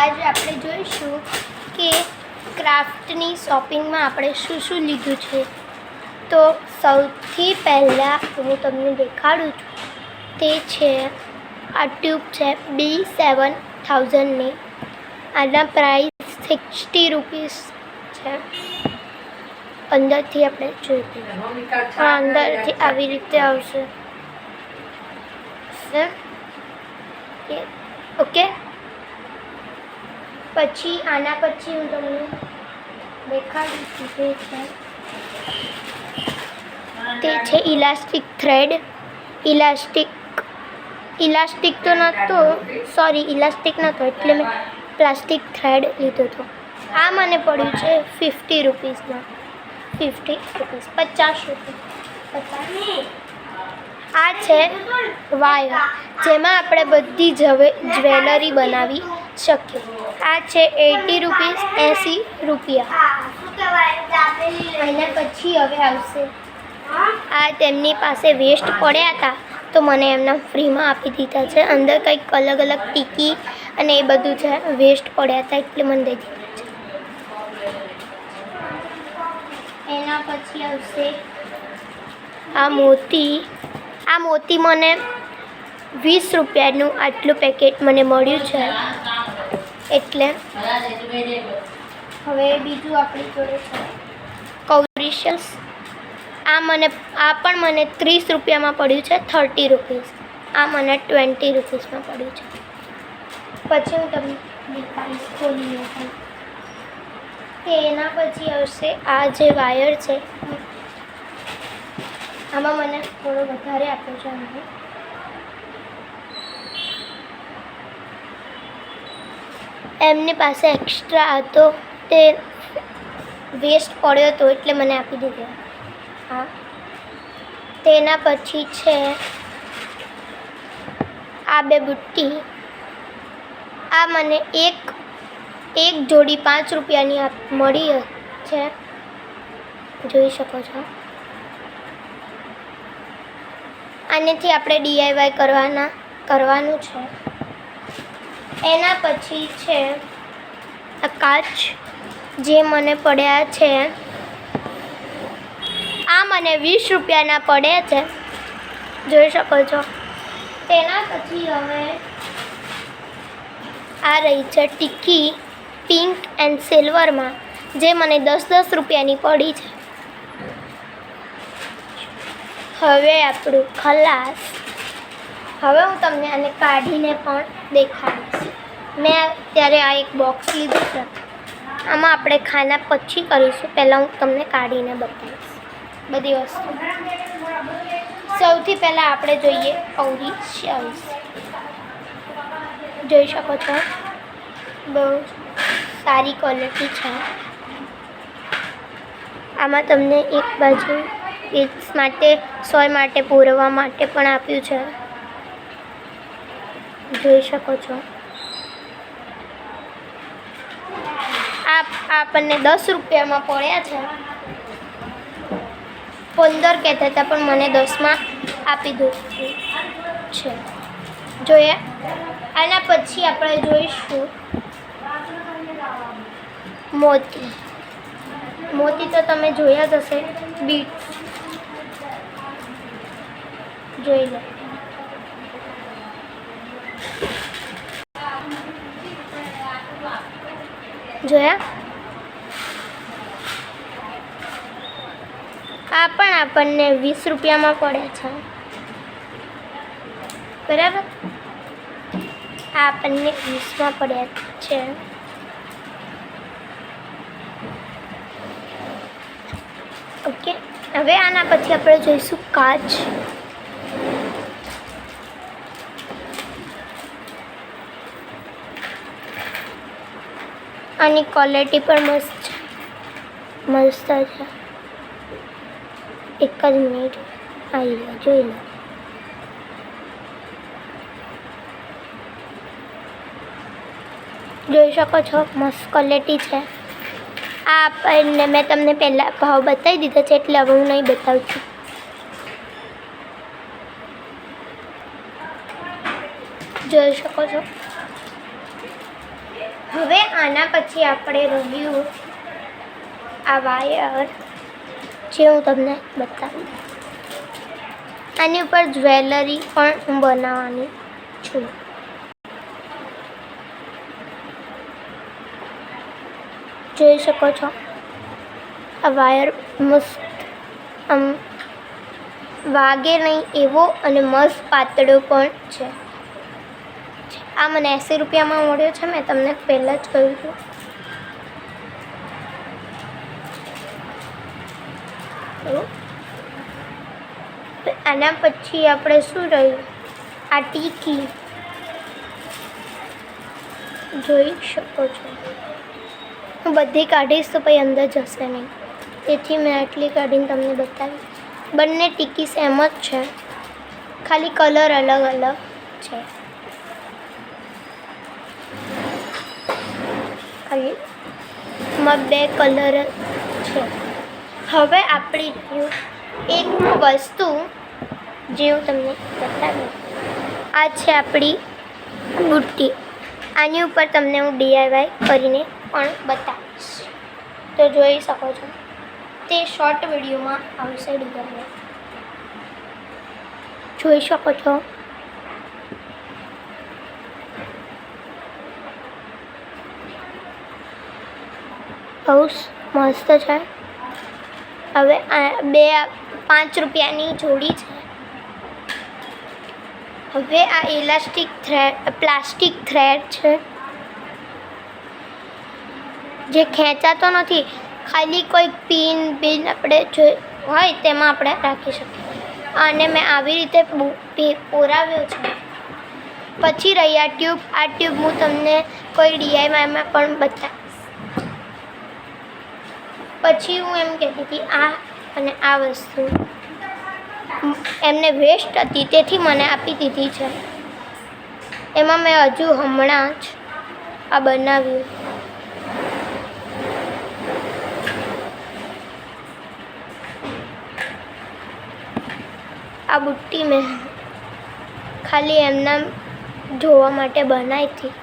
आज આપણે જોઈશું કે ક્રાફ્ટની શોપિંગમાં આપણે શું શું લીધું છે। તો સૌથી પહેલાં હું તમને દેખાડું છું તે છે આ ટ્યુબ છે B7000ની। આના પ્રાઇસ 60 રૂપીસ છે। અંદરથી આપણે જોઈએ અંદરથી આવી રીતે આવશે ઓકે। પછી આના પછી હું તમને દેખાડીશ તે છે ઇલાસ્ટિક થ્રેડ। ઇલાસ્ટિક તો નહોતો, સોરી ઇલાસ્ટિક નહોતો એટલે મેં પ્લાસ્ટિક થ્રેડ લીધો હતો। આ મને પડ્યું છે 50 રૂપીસમાં। 50 રૂપીસ 50 રૂપીસ। આ છે વાયર જેમાં આપણે બધી જ્વેલરી બનાવી શકીએ। આ છે 80 રૂપીસ 80 રૂપિયા। એના પછી હવે આવશે આ તેમની પાસે વેસ્ટ પડ્યા હતા તો મને એમના ફ્રીમાં આપી દીધા છે। અંદર કંઈક અલગ અલગ ટીકી અને એ બધું છે, વેસ્ટ પડ્યા હતા એટલે મને દઈ દીધા છે। એના પછી આવશે આ મોતી મને 20 રૂપિયાનું આટલું પેકેટ મને મળ્યું છે એટલે। હવે બીજું આપણી જોડે છે કૌરિશિયસ। આ પણ મને 30 રૂપિયામાં પડ્યું છે 30 રૂપીસ। આ મને 20 રૂપીસમાં પડ્યું છે। પછી હું તમને દેખાડીશ ખોલીને પણ। તેના પછી આવશે આ જે વાયર છે આમાં મને થોડો વધારે આપ્યો છે અમને। એમની પાસે એક્સ્ટ્રા હતો તે વેસ્ટ પડ્યો હતો એટલે મને આપી દીધો। હા, તેના પછી છે આ બે બુટ્ટી। આ મને એક જોડી 5 રૂપિયાની મળી છે, જોઈ શકો છો। આનેથી આપણે DIY કરવાનું છે। એના પછી છે આ કાચ જે મને પડ્યા છે। આ મને 20 રૂપિયાના પડ્યા છે, જોઈ શકો છો। તેના પછી હવે આ રહી છે ટીકી પિંક એન્ડ સિલ્વરમાં જે મને 10 રૂપિયાની પડી છે। હવે આપણું ખલાસ। હવે હું તમને આને કાઢીને પણ દેખાડીશ। મેં અત્યારે આ એક બોક્સ લીધું છે, આમાં આપણે ખાના પછી કરીશું। પહેલાં હું તમને કાઢીને બતાવીશ બધી વસ્તુ। સૌથી પહેલાં આપણે જોઈએ કૌરિશિયસ। જોઈ શકો છો બહુ સારી ક્વોલિટી છે। આમાં તમને એક બાજુ કિડ્સ માટે સોય માટે પૂરવા માટે પણ આપ્યું છે, જોઈ શકો છો। આ આપણને 10 રૂપિયામાં પડ્યા છે। 15 કહેતા હતા પણ મને 10માં આપી દીધું છે, જોઈએ। આના પછી આપણે જોઈશું મોતી તો તમે જોયા જ હશે। બીટ્સ જોઈ લો। જોયા? આ પણ આપણને 20 રૂપિયામાં પડે છે, બરાબર। આ આપણને 20માં પડ્યા છે। ઓકે, હવે આના પછી આપણે જોઈશું કાચ। આની ક્વોલિટી પણ મસ્ત છે। એક જ મિનિટ આવી લો, જોઈ લો। જોઈ શકો છો મસ્ત ક્વોલિટી છે। આ આપણને મેં તમને પહેલાં ભાવ બતાવી દીધા છે એટલે હવે હું નહીં બતાવું છું। જોઈ શકો છો। આના પછી આપણે રહ્યું આ વાયર, જે હું તમને બતાવું. આની ઉપર જ્વેલરી પણ હું બનાવવાની છું. જોઈ શકો છો આ વાયર મસ્ત આમ વાગે નહીં એવો અને મસ્ત પાતળો પણ છે. આ મને 80 રૂપિયામાં મળ્યો છે, મેં તમને પહેલાં જ કહ્યું હતું. આના પછી આપણે શું રહ્યું, આ ટીકી જોઈ શકો છો. હું બધી કાઢીશ તો પછી અંદર જશે નહીં, તેથી મેં આટલી કાઢીને તમને બતાવી. બંને ટીકી સેમ જ છે, ખાલી કલર અલગ અલગ છે. ખાલી બે કલર છે. હવે આપણી રહ્યું એક વસ્તુ જે હું તમને બતાવી. આ છે આપણી બુટ્ટી. આની ઉપર તમને હું DIY કરીને પણ બતાવીશ, તો જોઈ શકો છો. તે શોર્ટ વિડીયોમાં આવશે. DIY જોઈ શકો છો. બહુ મસ્ત છે. હવે આ 5 રૂપિયાની જોડી છે. હવે આ ઇલાસ્ટિક થ્રેડ, પ્લાસ્ટિક થ્રેડ છે, જે ખેંચાતો નથી. ખાલી કોઈ પિન આપણે હોય તેમાં આપણે રાખી શકીએ. અને મેં આવી રીતે પોરાવ્યો છે. પછી રહી આ ટ્યુબ. આ ટ્યુબ હું તમને કોઈ DIYમાં પણ બતાવીશ. પછી હું એમ કહેતી હતી આ અને આ વસ્તુ એમને વેસ્ટ હતી, તેથી મને આપી દીધી છે. એમાં મેં હજુ હમણાં જ આ બનાવ્યું. આ બુટ્ટી મેં ખાલી એમના જોવા માટે બનાવી હતી.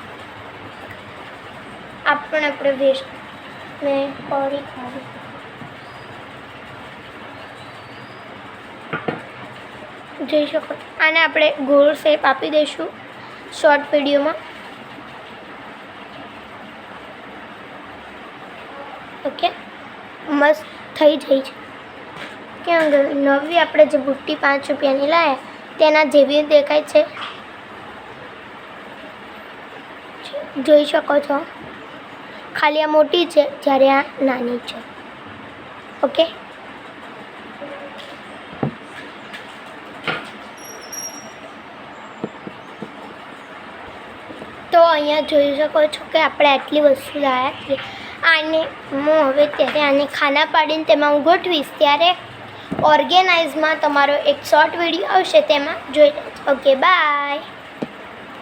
આપણે વેસ્ટ મેં કરી કાઢી. જોઈ શકો. આને આપણે ગોળ શેપ આપી દઈશું શોર્ટ વિડીયોમાં. ઓકે, મસ્ત થઈ જાય છે. ક્યાં નવી આપણે જે બુટ્ટી 5 રૂપિયાની લાવ્યા તેના જેવી દેખાય છે. જોઈ શકો છો. ખાલી આ મોટી છે, જ્યારે આ નાની છે. ઓકે, તો અહીંયા જોઈ શકો છો કે આપણે આટલી વસ્તુ લાવ્યા છીએ. આને હું હવે ત્યારે આને ખાના પાડીને તેમાં હું ગોઠવીશ, ત્યારે ઓર્ગેનાઇઝમાં તમારો એક શોર્ટ વિડીયો આવશે, તેમાં જોઈ લેજો. Okay, by.